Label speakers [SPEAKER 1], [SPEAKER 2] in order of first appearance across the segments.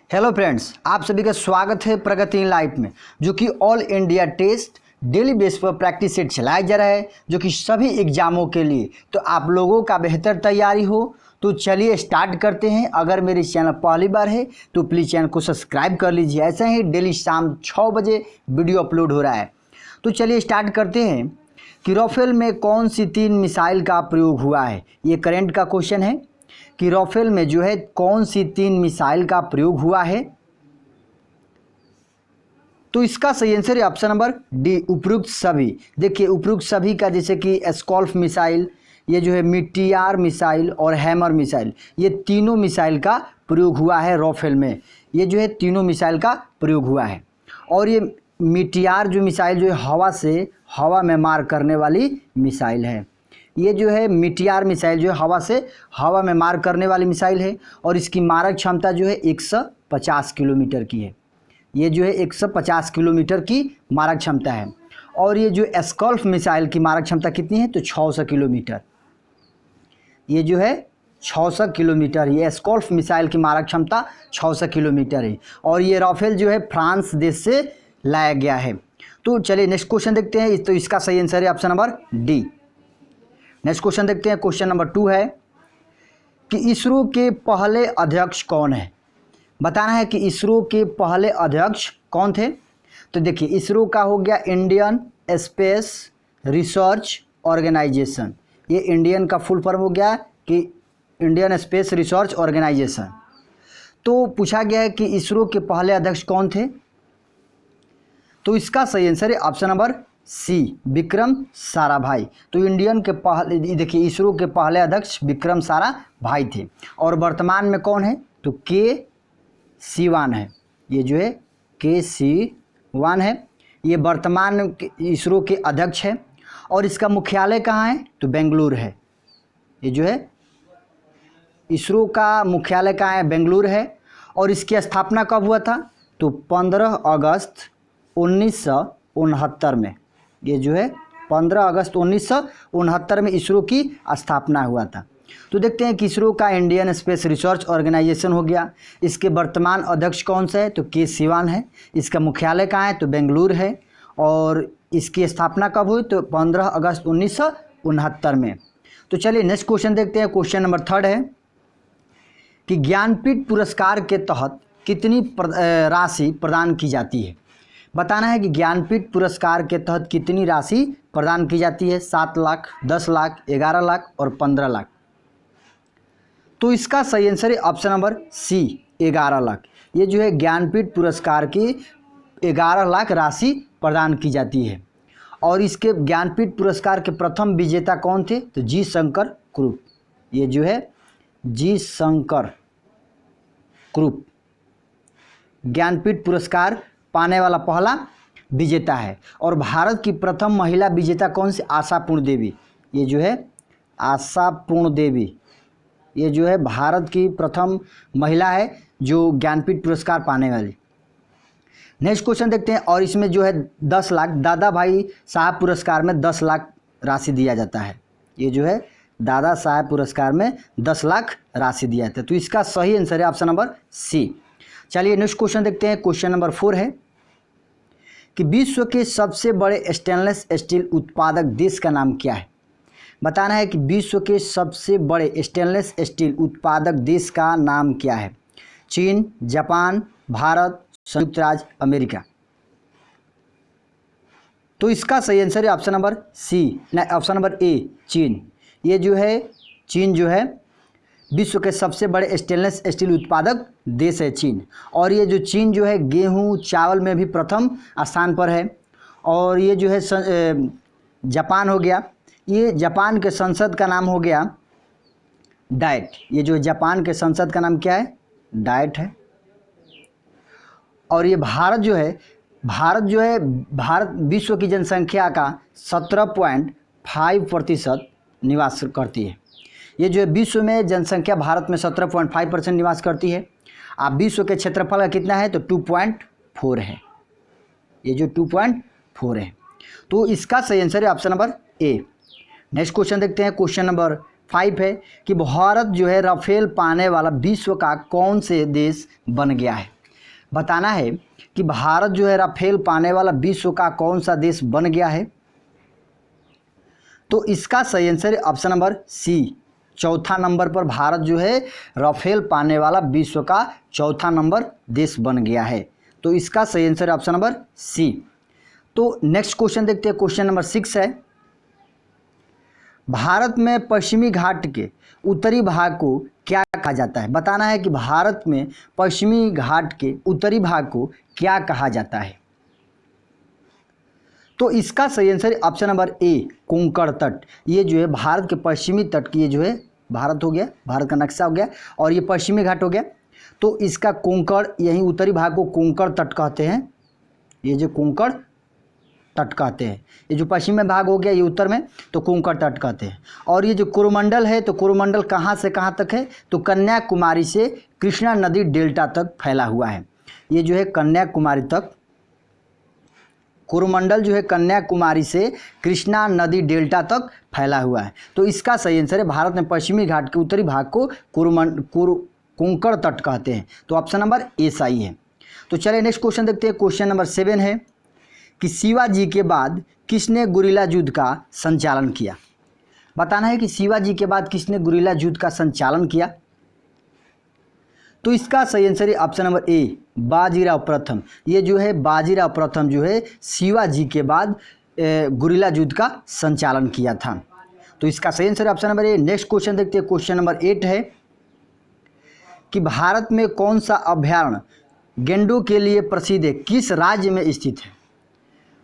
[SPEAKER 1] Hello friends, आप सभी का स्वागत है प्रगति इन लाइफ में, जो कि all India test daily base पर प्रैक्टिस सेट चलाया जा रहा है, जो कि सभी एग्जामों के लिए तो आप लोगों का बेहतर तैयारी हो। तो चलिए स्टार्ट करते हैं। अगर मेरे चैनल पहली बार है तो प्लीज़ चैनल को सब्सक्राइब कर लीजिए। ऐसे ही डेली शाम 6 बजे वीडियो अपलोड हो रहा है। तो चलिए स्टार्ट करते हैं कि राफेल में कौन सी 3 मिसाइल का प्रयोग हुआ है। ये करंट का क्वेश्चन है कि राफेल में जो है कौन सी 3 मिसाइल का प्रयोग हुआ है। तो इसका सही आंसर है ऑप्शन नंबर डी, उपयुक्त सभी। देखिए उपयुक्त सभी का जैसे कि स्कॉल्फ मिसाइल, ये जो है मीटियार मिसाइल और हैमर मिसाइल, ये तीनों मिसाइल का प्रयोग हुआ है राफेल में। ये जो है तीनों मिसाइल का प्रयोग हुआ है। और ये मीटियार जो मिसाइल जो है हवा में मार करने वाली मिसाइल है। ये जो है मीटियार मिसाइल जो है हवा में मार करने वाली मिसाइल है और इसकी मारक क्षमता जो है 150 किलोमीटर की है। ये जो है 150 किलोमीटर की मारक क्षमता है। और ये जो स्कॉल्फ मिसाइल की मारक क्षमता कितनी है तो 600 किलोमीटर। ये जो है 600 किलोमीटर, ये स्कॉल्फ मिसाइल की मारक क्षमता 600 किलोमीटर है। और ये राफेल जो है फ्रांस देश से लाया गया है। तो चलिए नेक्स्ट क्वेश्चन देखते हैं। तो इसका सही आंसर है option number D. Next question देखते हैं। क्वेश्चन नंबर 2 है कि इसरो के पहले अध्यक्ष कौन है। बताना है कि इसरो के पहले अध्यक्ष कौन थे। तो देखिए इसरो का हो गया इंडियन स्पेस रिसर्च ऑर्गेनाइजेशन। ये इंडियन का फुल फॉर्म हो गया कि इंडियन स्पेस रिसर्च ऑर्गेनाइजेशन। तो पूछा गया है कि इसरो के पहले अध्यक्ष कौन थे। तो इसका सही आंसर है option number C, Vikram Sarabhai. तो इंडियन के पहले, देखिए इसरो के पहले अध्यक्ष विक्रम साराभाई थे। और वर्तमान में कौन है तो के सिवान है। ये जो है के सिवान है, ये वर्तमान इसरो के अध्यक्ष है। और इसका मुख्यालय कहाँ है तो बेंगलुरु है। ये जो है इसरो का मुख्यालय कहाँ है, बेंगलुरु है। और इसकी स्थापना कब हुआ था तो 15 अगस्त 1969 में। ये जो है 15 अगस्त 1969 में इसरो की स्थापना हुआ था। तो देखते हैं कि इसरो का इंडियन स्पेस रिसर्च ऑर्गेनाइजेशन हो गया। इसके वर्तमान अध्यक्ष कौन सा है तो के सिवान है। इसका मुख्यालय कहाँ है तो बेंगलुरु है। और इसकी स्थापना कब हुई तो 15 अगस्त 1969 में। तो चलिए नेक्स्ट क्वेश्चन देखते हैं। क्वेश्चन नंबर 3 है कि ज्ञानपीठ पुरस्कार के तहत कितनी राशि प्रदान की जाती है। बताना है कि ज्ञानपीठ पुरस्कार के तहत कितनी राशि प्रदान की जाती है। 7 लाख, 10 लाख, 11 लाख और 15 लाख। तो इसका सही आंसर है ऑप्शन नंबर सी, 11 लाख। ये जो है ज्ञानपीठ पुरस्कार की 11 लाख राशि प्रदान की जाती है। और इसके ज्ञानपीठ पुरस्कार के प्रथम विजेता कौन थे तो जी शंकर कुरुप। ये जो है जी शंकर कुरुप ज्ञानपीठ पुरस्कार पाने वाला पहला विजेता है। और भारत की प्रथम महिला विजेता कौन सी, आशापूर्ण देवी। ये जो है आशापूर्ण देवी, ये जो है भारत की प्रथम महिला है जो ज्ञानपीठ पुरस्कार पाने वाली। नेक्स्ट क्वेश्चन देखते हैं। और इसमें जो है 10 लाख, दादा भाई साहब पुरस्कार में 10 लाख राशि दिया जाता है। ये जो है दादा साहब पुरस्कार में 10 लाख राशि दिया जाता है। तो इसका सही आंसर है ऑप्शन नंबर सी। चलिए नेक्स्ट क्वेश्चन देखते हैं। क्वेश्चन नंबर 4 है कि विश्व के सबसे बड़े स्टेनलेस स्टील उत्पादक देश का नाम क्या है। बताना है कि विश्व के सबसे बड़े स्टेनलेस स्टील उत्पादक देश का नाम क्या है। चीन, जापान, भारत, संयुक्त राज्य अमेरिका। तो इसका सही आंसर है ऑप्शन नंबर सी, नहीं ऑप्शन नंबर ए, चीन। ये जो है चीन जो है विश्व के सबसे बड़े स्टेनलेस स्टील उत्पादक देश है चीन। और ये जो चीन जो है गेहूं चावल में भी प्रथम स्थान पर है। और ये जो है जापान हो गया, ये जापान के संसद का नाम हो गया डाइट। ये जो जापान के संसद का नाम क्या है डाइट है। और ये भारत जो है भारत विश्व की जनसंख्या का 17.5% निवास करती है। ये जो है विश्व में जनसंख्या भारत में 17.5% निवास करती है। अब विश्व के क्षेत्रफल का कितना है तो 2.4 है। ये जो 2.4 है। तो इसका सही आंसर है option number A. Next question देखते हैं। क्वेश्चन नंबर 5 है कि भारत जो है राफेल पाने वाला विश्व का कौन से देश बन गया है। बताना है कि भारत जो है राफेल पाने वाला विश्व का कौन सा देश बन गया है। तो इसका सही आंसर है ऑप्शन नंबर सी, चौथा नंबर पर भारत जो है राफेल पाने वाला विश्व का चौथा नंबर देश बन गया है। तो इसका सही आंसर है ऑप्शन नंबर सी। तो नेक्स्ट क्वेश्चन देखते हैं, क्वेश्चन नंबर 6 है, भारत में पश्चिमी घाट के उत्तरी भाग को क्या कहा जाता है। बताना है कि भारत में पश्चिमी घाट के उत्तरी भाग को क्या कहा जाता है। तो इसका सही आंसर है ऑप्शन नंबर ए, कोंकण तट। ये जो है भारत के पश्चिमी तट की, ये जो है भारत हो गया, भारत का नक्शा हो गया, और ये पश्चिमी घाट हो गया। तो इसका कोंकण, यही उत्तरी भाग को कोंकण तट कहते हैं। ये जो कोंकण तट कहते हैं, ये जो पश्चिमी भाग हो गया ये उत्तर में, तो कोंकण तट कहते हैं। और ये जो कोरोमंडल है, तो कोरोमंडल कहाँ से कहाँ तक है, तो कन्याकुमारी से कृष्णा नदी डेल्टा तक फैला हुआ है। ये जो है कन्याकुमारी तक, कोरोमंडल जो है कन्याकुमारी से कृष्णा नदी डेल्टा तक फैला हुआ है। तो इसका सही आंसर है भारत में पश्चिमी घाट के उत्तरी भाग को कोंकण तट कहते हैं। तो ऑप्शन नंबर ए सही है। तो चलिए नेक्स्ट क्वेश्चन देखते हैं, क्वेश्चन नंबर 7 है कि शिवाजी के बाद किसने गुरिल्ला युद्ध का संचालन किया। बताना है कि शिवाजी के बाद किसने गुरिल्ला युद्ध का संचालन किया। तो इसका सही आंसर है ऑप्शन नंबर ए, बाजीराव प्रथम। ये जो है बाजीराव प्रथम जो है शिवाजी के बाद गुरिल्ला युद्ध का संचालन किया था। तो इसका सही आंसर है option number A. Next question देखते हैं, क्वेश्चन नंबर 8 है कि भारत में कौन सा अभयारण्य गेंडों के लिए प्रसिद्ध है, किस राज्य में स्थित है।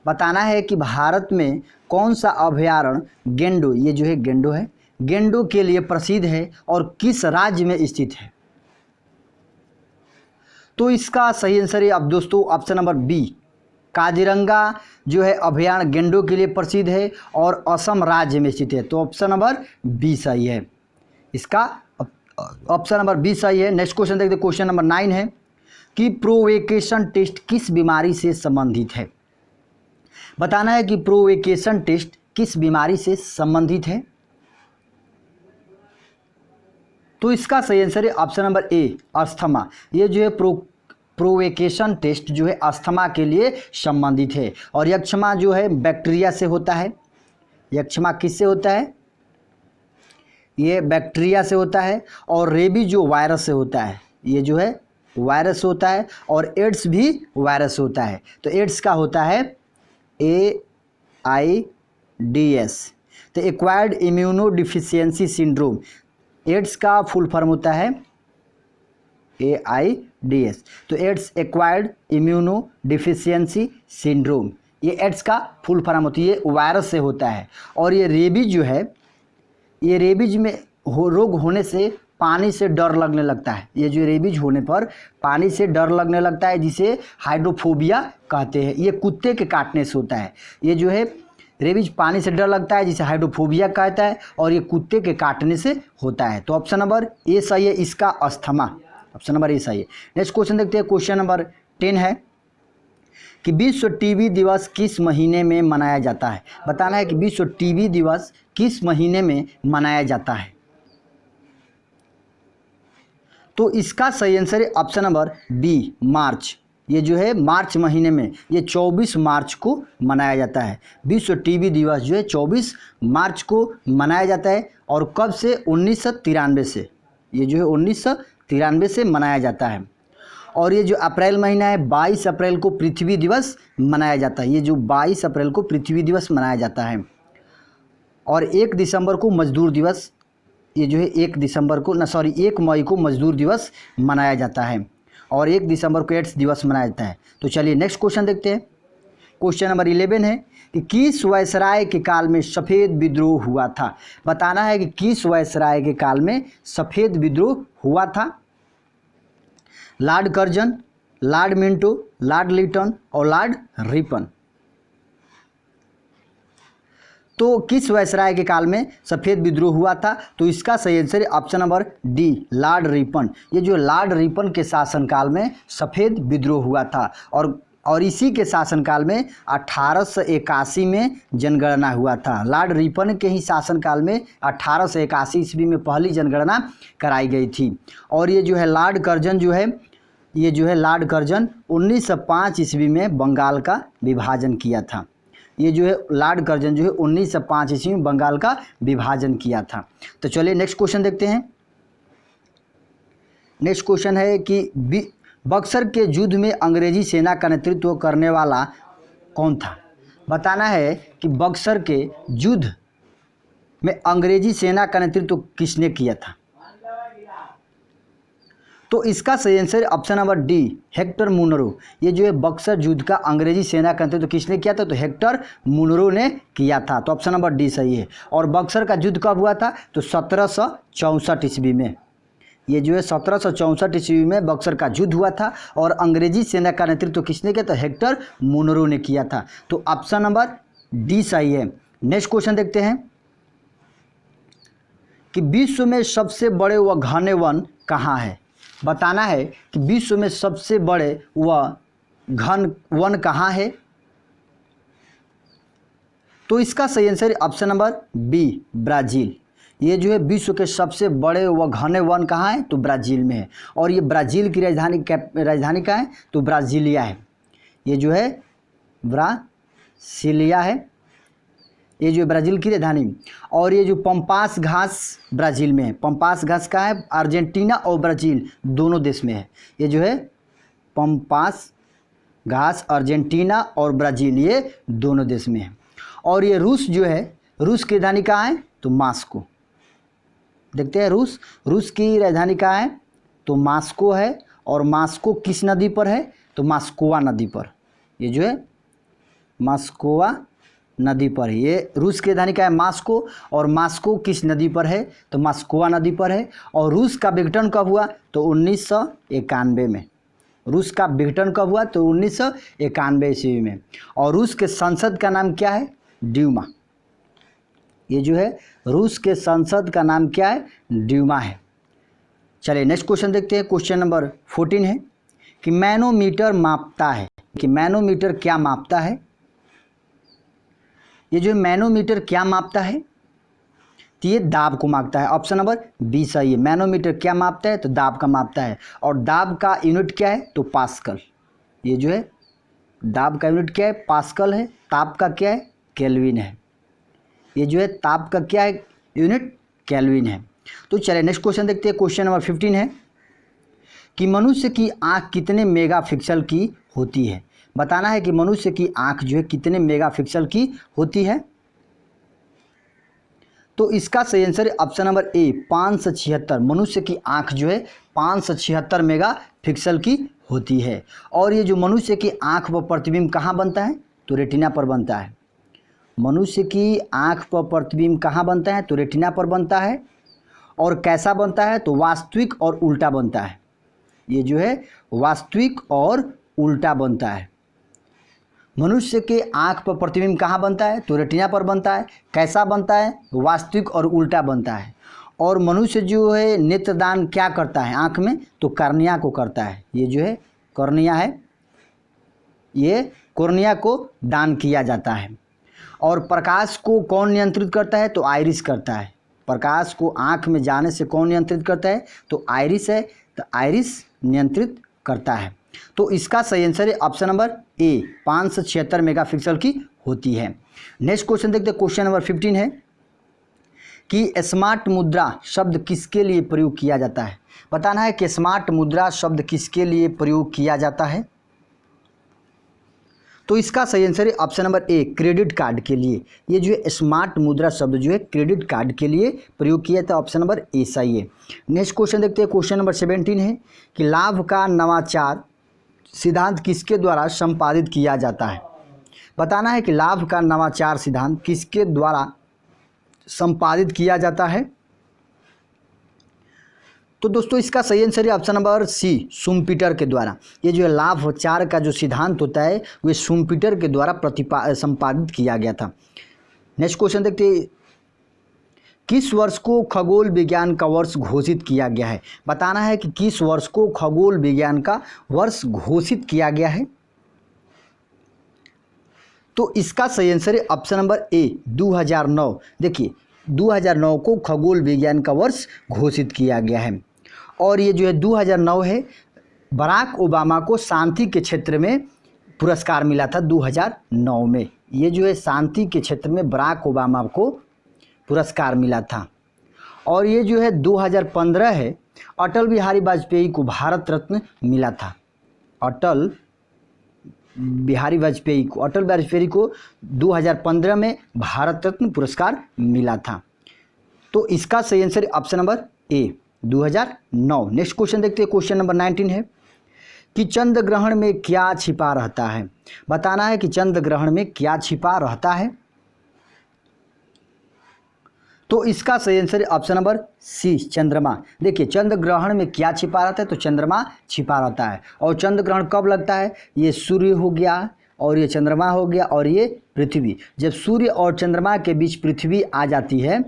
[SPEAKER 1] बताना है कि भारत में कौन सा अभयारण्य गेंडों, ये जो है गेंडो है, गेंडों के लिए प्रसिद्ध है और किस राज्य में स्थित है। तो इसका सही आंसर है अब दोस्तों ऑप्शन नंबर बी, काजीरंगा जो है अभयारण्य गेंडों के लिए प्रसिद्ध है और असम राज्य में स्थित है। तो ऑप्शन नंबर बी सही है, इसका ऑप्शन नंबर बी सही है। नेक्स्ट क्वेश्चन देखते हैं, क्वेश्चन नंबर 9 है कि प्रोवेकेशन टेस्ट किस बीमारी से संबंधित है। बताना है कि प्रोवेकेशन टेस्ट किस बीमारी से संबंधित है। तो इसका सही आंसर है ऑप्शन नंबर ए, अस्थमा। ये जो है प्रोवेकेशन टेस्ट जो है अस्थमा के लिए संबंधित है। और यक्षमा जो है बैक्टीरिया से होता है। यक्षमा किससे होता है, ये बैक्टीरिया से होता है। और रेबीज जो वायरस से होता है, ये जो है वायरस होता है। और एड्स भी वायरस होता है। तो एड्स का होता है AIDS। तो acquired immuno deficiency syndrome, AIDS का फुल फॉर्म होता है AIDS। तो AIDS acquired immuno deficiency syndrome, ये एड्स का फुल फॉर्म होती है, ये वायरस से होता है। और ये रेबीज जो है, ये रेबीज में रोग होने से पानी से डर लगने लगता है। ये जो रेबीज होने पर पानी से डर लगने लगता है, जिसे हाइड्रोफोबिया कहते हैं। ये कुत्ते के काटने से होता है। ये जो है रेबीज पानी से डर लगता है, जिसे हाइड्रोफोबिया कहता है, और ये कुत्ते के काटने से होता है। तो ऑप्शन नंबर ए सही है, इसका अस्थमा, ऑप्शन नंबर ए सही है। नेक्स्ट क्वेश्चन देखते हैं, क्वेश्चन नंबर 10 है कि विश्व टीबी दिवस किस महीने में मनाया जाता है। बताना है कि विश्व टीबी दिवस किस महीने में मनाया जाता है। तो इसका सही आंसर है ऑप्शन नंबर बी, मार्च। ये जो है मार्च महीने में, ये 24 मार्च को मनाया जाता है। विश्व टीबी दिवस जो है 24 मार्च को मनाया जाता है। और कब से, 1993 से, ये जो है 1993 से मनाया जाता है। और ये जो अप्रैल महीना है, 22 अप्रैल को पृथ्वी दिवस मनाया जाता है। ये जो 22 अप्रैल को पृथ्वी दिवस मनाया जाता है। और 1 दिसंबर को मजदूर दिवस, ये जो है 1 मई को मजदूर दिवस मनाया जाता है। और 1 दिसंबर को एड्स दिवस मनाया जाता है। तो चलिए नेक्स्ट क्वेश्चन देखते हैं, क्वेश्चन नंबर 11 है कि किस वायसराय के काल में सफ़ेद विद्रोह हुआ था। बताना है कि किस वायसराय के काल में सफ़ेद विद्रोह हुआ था। Lord Curzon, Lord Minto, Lord Lytton और लॉर्ड रिपन। तो किस वायसराय के काल में सफ़ेद विद्रोह हुआ था। तो इसका सही आंसर है option number D, Lord Ripon. ये जो लॉर्ड रिपन के शासनकाल में सफ़ेद विद्रोह हुआ था। और इसी के शासनकाल में 1881 में जनगणना हुआ था। लॉर्ड रिपन के ही शासनकाल में 1881 ईस्वी में पहली जनगणना कराई गई थी। और ये जो है लॉर्ड कर्जन जो है ये जो है लॉर्ड कर्जन 1905 ईस्वी में बंगाल का विभाजन किया था। ये जो है लॉर्ड कर्जन जो है 1905 ईस्वी में बंगाल का विभाजन किया था। तो चलिए नेक्स्ट क्वेश्चन देखते हैं। नेक्स्ट क्वेश्चन है कि बक्सर के युद्ध में अंग्रेजी सेना का नेतृत्व करने वाला कौन था। बताना है कि बक्सर के युद्ध में अंग्रेजी सेना का नेतृत्व किसने किया था। तो इसका सही answer option number D, Hector Munro. ये जो है बक्सर युद्ध का अंग्रेजी सेना का नेतृत्व किसने किया था, तो हेक्टर मुनरो ने किया था। तो ऑप्शन नंबर डी सही है। और बक्सर का युद्ध कब हुआ था, तो 1764 ईस्वी में। ये जो है 1764 ईस्वी में बक्सर का युद्ध हुआ था और अंग्रेजी सेना का नेतृत्व किसने किया, तो हेक्टर मुनरो ने किया था। तो ऑप्शन नंबर डी सही है। नेक्स्ट क्वेश्चन देखते हैं कि विश्व में सबसे बड़े व घने वन कहाँ है। बताना है कि विश्व में सबसे बड़े व घन वन कहाँ है। तो इसका सही answer option number B, Brazil. ये जो है विश्व के सबसे बड़े व घने वन कहाँ है, तो ब्राज़ील में है। और ये ब्राज़ील की राजधानी कहाँ है, तो ब्राज़ीलिया है। ये जो है ब्राज़ीलिया है, ये जो ब्राज़ील की राजधानी। और ये जो पंपास घास ब्राज़ील में है। पंपास घास कहाँ है, अर्जेंटीना और ब्राज़ील दोनों देश में है। ये जो है पंपास घास अर्जेंटीना और ब्राज़ील ये दोनों देश में है। और ये रूस जो है, रूस की राजधानी कहाँ है, तो मास्को। देखते हैं रूस की राजधानी कहाँ है, तो मास्को है। और मास्को किस नदी पर है, तो मास्कोवा नदी पर। ये जो है मास्कोवा नदी पर है। ये रूस की राजधानी का है मास्को। और मास्को किस नदी पर है, तो मास्कोवा नदी पर है। और रूस का विघटन कब हुआ, तो 1991 में। रूस का विघटन कब हुआ, तो 1991 ईस्वी में। और रूस के संसद का नाम क्या है, ड्यूमा। ये जो है रूस के संसद का नाम क्या है, ड्यूमा है। चलिए नेक्स्ट क्वेश्चन देखते हैं। क्वेश्चन नंबर 14 है कि मैनोमीटर मापता है, कि मैनोमीटर क्या मापता है। ये जो मैनोमीटर क्या मापता है, तो ये दाब को मापता है। ऑप्शन नंबर बी सही है। मैनोमीटर क्या मापता है, तो दाब का मापता है। और दाब का यूनिट क्या है, तो पास्कल। ये जो है दाब का यूनिट क्या है, पास्कल है। ताप का क्या है, केल्विन है। ये जो है ताप का क्या है, यूनिट केल्विन है। तो चलिए नेक्स्ट क्वेश्चन देखते हैं। क्वेश्चन नंबर 15 है कि मनुष्य की आँख कितने मेगापिक्सल की होती है। बताना है कि मनुष्य की आँख जो है कितने मेगापिक्सल की होती है। तो इसका सही आंसर ऑप्शन नंबर ए, 576। मनुष्य की आँख जो है 576 मेगापिक्सल की होती है। और ये जो मनुष्य की आँख पर प्रतिबिंब कहाँ बनता है, तो रेटिना पर बनता है। मनुष्य की आँख पर प्रतिबिंब कहाँ बनता है, तो रेटिना पर बनता है। और कैसा बनता है, तो वास्तविक और उल्टा बनता है। ये जो है वास्तविक और उल्टा बनता है। मनुष्य के आँख पर प्रतिबिंब कहाँ बनता है, तो रेटिना पर बनता है। कैसा बनता है, वास्तविक और उल्टा बनता है। और मनुष्य जो है नेत्रदान क्या करता है आँख में, तो कॉर्निया को करता है। ये जो है कॉर्निया है, ये कॉर्निया को दान किया जाता है। और प्रकाश को कौन नियंत्रित करता है, तो आइरिस करता है। प्रकाश को आँख में जाने से कौन नियंत्रित करता है, तो आइरिस है। तो आइरिस नियंत्रित करता है। तो इसका सही आंसर है ऑप्शन नंबर ए, 576 मेगापिक्सल की होती है। नेक्स्ट क्वेश्चन देखते हैं। क्वेश्चन नंबर 15 है कि स्मार्ट मुद्रा शब्द किसके लिए प्रयोग किया जाता है। बताना है कि स्मार्ट मुद्रा शब्द किसके लिए प्रयोग किया जाता है। तो इसका सही आंसर है option number A, credit card के लिए। ये जो है स्मार्ट मुद्रा शब्द जो है क्रेडिट कार्ड के लिए प्रयोग किया था। ऑप्शन नंबर ए सही है। नेक्स्ट क्वेश्चन देखते हैं। क्वेश्चन नंबर 17 है कि लाभ का नवाचार सिद्धांत किसके द्वारा संपादित किया जाता है। बताना है कि लाभ का नवाचार सिद्धांत किसके द्वारा संपादित किया जाता है। तो दोस्तों इसका सही आंसर है ऑप्शन नंबर सी, शुम्पीटर के द्वारा। ये जो है लाभचार का जो सिद्धांत होता है वह शुम्पीटर के द्वारा संपादित किया गया था। नेक्स्ट क्वेश्चन देखते हैं। किस वर्ष को खगोल विज्ञान का वर्ष घोषित किया गया है। बताना है कि किस वर्ष को खगोल विज्ञान का वर्ष घोषित किया गया है। तो इसका सही आंसर है ऑप्शन नंबर ए, 2009। देखिए 2009 को खगोल विज्ञान का वर्ष घोषित किया गया है। और ये जो है 2009 है, बराक ओबामा को शांति के क्षेत्र में पुरस्कार मिला था 2009 में। ये जो है शांति के क्षेत्र में बराक ओबामा को पुरस्कार मिला था। और ये जो है 2015 है, अटल बिहारी वाजपेयी को भारत रत्न मिला था। अटल बिहारी वाजपेयी को 2015 में भारत रत्न पुरस्कार मिला था। तो इसका सही answer option number A 2009। Next question देखते हैं, क्वेश्चन नंबर 19 है कि चंद्र ग्रहण में क्या छिपा रहता है। बताना है कि चंद्र ग्रहण में क्या छिपा रहता है। तो इसका सही आंसर है ऑप्शन नंबर सी चंद्रमा। देखिए चंद्र ग्रहण में क्या छिपा रहता है, तो चंद्रमा छिपा रहता है। और चंद्र ग्रहण कब लगता है, ये सूर्य हो गया और ये चंद्रमा हो गया और ये पृथ्वी। जब सूर्य और चंद्रमा के बीच पृथ्वी आ जाती है,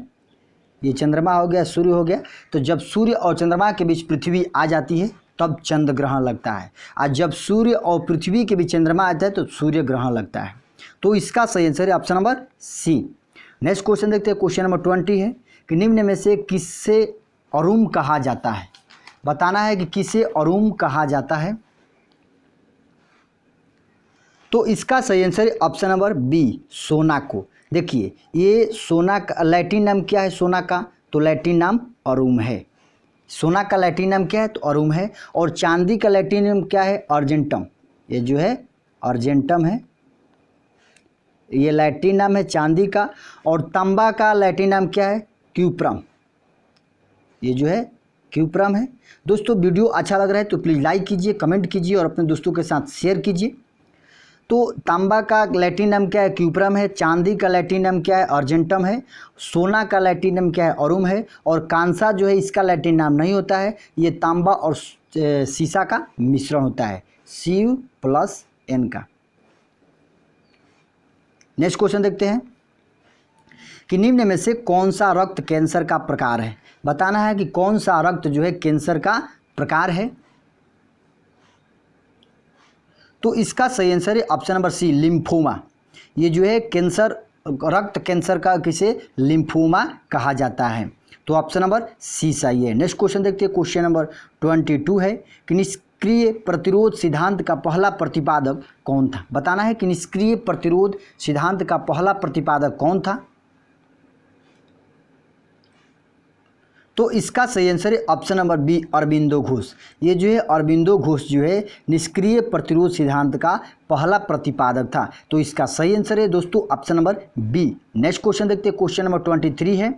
[SPEAKER 1] ये चंद्रमा हो गया, सूर्य हो गया, तो जब सूर्य और चंद्रमा के बीच पृथ्वी आ जाती है तब चंद्र ग्रहण लगता है। और जब सूर्य और पृथ्वी के बीच चंद्रमा आता है तो सूर्य ग्रहण लगता है। तो इसका सही आंसर है option number C. Next question देखते हैं, क्वेश्चन नंबर 20 है कि निम्न में से किससे अरुम कहा जाता है। बताना है कि किसे अरुम कहा जाता है। तो इसका सही आंसर है ऑप्शन नंबर बी सोना को। देखिए ये सोना का लैटिन नाम क्या है, सोना का, तो लैटिन नाम अरुम है। सोना का लैटिन नाम क्या है, तो अरुम है। और चांदी का लैटिन नाम क्या है, अर्जेंटम। ये जो है अर्जेंटम है, ये लैटिन नाम है चांदी का। और तांबा का लैटिन नाम क्या है, क्यूप्रम। ये जो है क्यूप्रम है। दोस्तों वीडियो अच्छा लग रहा है तो प्लीज़ लाइक कीजिए, कमेंट कीजिए और अपने दोस्तों के साथ शेयर कीजिए। तो तांबा का लैटिन नाम क्या है, क्यूप्रम है। चांदी का लैटिन नाम क्या है, अर्जेंटम है। सोना का लैटिन नाम क्या है, अरुम है। और कांसा जो है इसका लैटिन नाम नहीं होता है, ये तांबा और सीसा का मिश्रण होता है, Cu+N का। नेक्स्ट क्वेश्चन देखते हैं कि निम्न में से कौन सा रक्त कैंसर का प्रकार है। बताना है कि कौन सा रक्त जो है कैंसर का प्रकार है। तो इसका सही आंसर है ऑप्शन नंबर सी लिम्फोमा। ये जो है कैंसर, रक्त कैंसर का किसे लिम्फोमा कहा जाता है। तो ऑप्शन नंबर सी सही है। नेक्स्ट क्वेश्चन देखते हैं, क्वेश्चन नंबर 22 है कि निष्क्रिय प्रतिरोध सिद्धांत का पहला प्रतिपादक कौन था। बताना है कि निष्क्रिय प्रतिरोध सिद्धांत का पहला प्रतिपादक कौन था। तो इसका सही आंसर है option number B Aurobindo Ghosh. ये जो है अरबिंदो घोष जो है निष्क्रिय प्रतिरोध सिद्धांत का पहला प्रतिपादक था। तो इसका सही आंसर है दोस्तों option number B. Next question देखते हैं, क्वेश्चन नंबर 23 है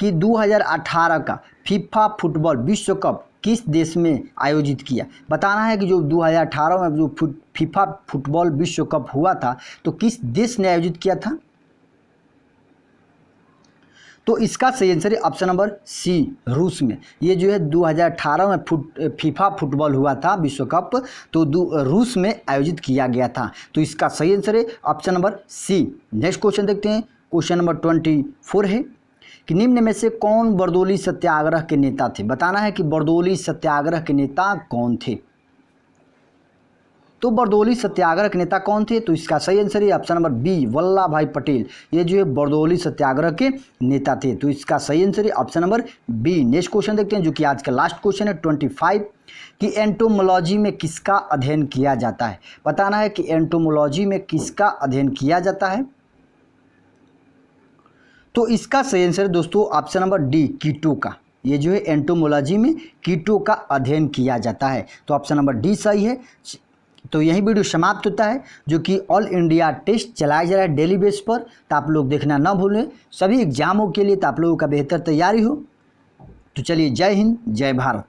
[SPEAKER 1] कि 2018 का फीफा फुटबॉल विश्व कप किस देश में आयोजित किया। बताना है कि जो 2018 में जो फीफा फुटबॉल विश्व कप हुआ था तो किस देश ने आयोजित किया था। तो इसका सही आंसर है ऑप्शन नंबर सी रूस में। ये जो है 2018 में फीफा फुटबॉल हुआ था विश्व कप, तो रूस में आयोजित किया गया था। तो इसका सही आंसर है option number C. Next question देखते हैं, क्वेश्चन नंबर 24 है कि निम्न में से कौन बरदोली सत्याग्रह के नेता थे। बताना है कि बरदोली सत्याग्रह के नेता कौन थे। तो बरदोली सत्याग्रह के नेता कौन थे। तो इसका सही आंसर है ऑप्शन नंबर बी वल्लभ भाई पटेल। ये जो है बरदोली सत्याग्रह के नेता थे। तो इसका सही आंसर है option number B. Next question देखते हैं जो कि आज का लास्ट क्वेश्चन है 25 कि एंटोमोलॉजी में किसका अध्ययन किया जाता है। बताना है कि एंटोमोलॉजी में किसका अध्ययन किया जाता है। तो इसका सही आंसर है दोस्तों ऑप्शन नंबर डी कीटों का। ये जो है एंटोमोलॉजी में कीटों का अध्ययन किया जाता है। तो ऑप्शन नंबर डी सही है। तो यही वीडियो समाप्त होता है जो कि ऑल इंडिया टेस्ट चलाया जा रहा है डेली बेस पर। तो आप लोग देखना ना भूलें सभी एग्जामों के लिए, तो आप लोगों का बेहतर तैयारी हो। तो चलिए जय हिंद जय भारत।